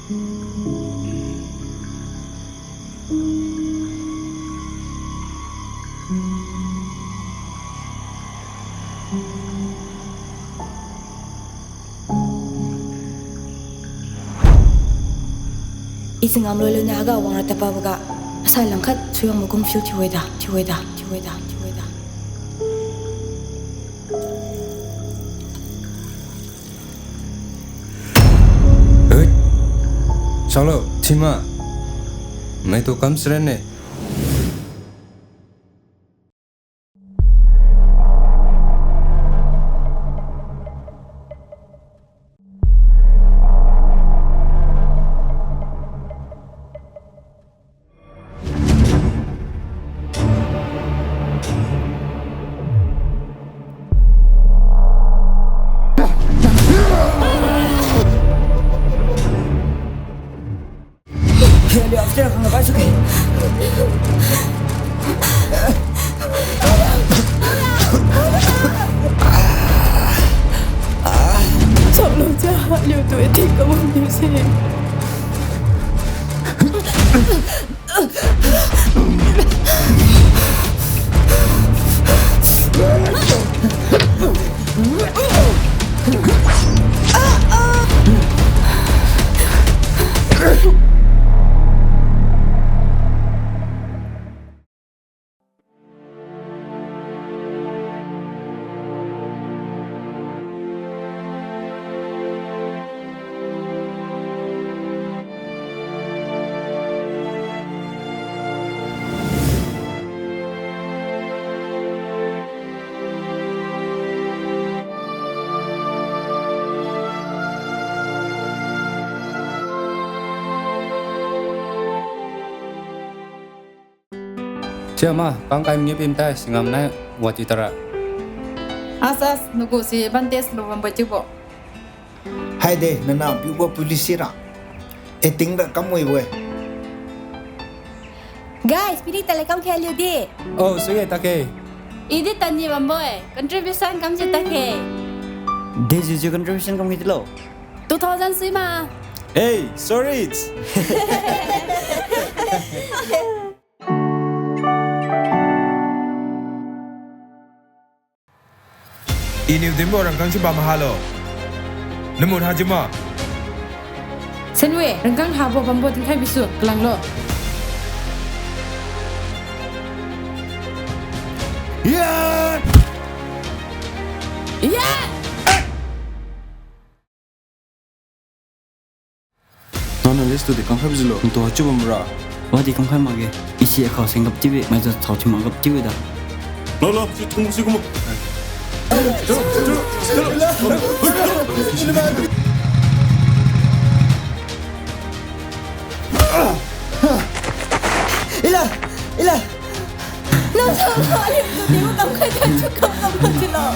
Ising amlo lo na aga wang rata pa baga asal langkat suyang magum feel tiweda. चलो थीमा मैं तो कम से रहने After kang napasok eh. सब लोग जहाँ लियो तो ये ठीक कम नहीं से Cuma bangkai mengipim tay singam na wati tara. Asas nugu si bantes lu membaca bo. Hai deh, nana piwa polisi ra. Eting dah kamu ibu. Guys, pilih telekam ke alio de. Oh, sige take. Ini tanya mamboy, contribution kamu cerita ke? This is your contribution kamu gitu loh. 2000 sih mah. Hey, sorry. Ini udah mau orang kang coba mahalo. Nemu haji mah. Senwe, renggang habo bambo tingkai bisu kelang lo. Ya. Iya. Nona listu di kangkap zilo untuk coba murah. Wadi kamu kan mage. Isi ekor singgap tibi, macam tahu cuma ngap tibi dah. Lolo, tunggu. Ilah. Nak sama alio tu dia bukan kerja cukup apa tu lah.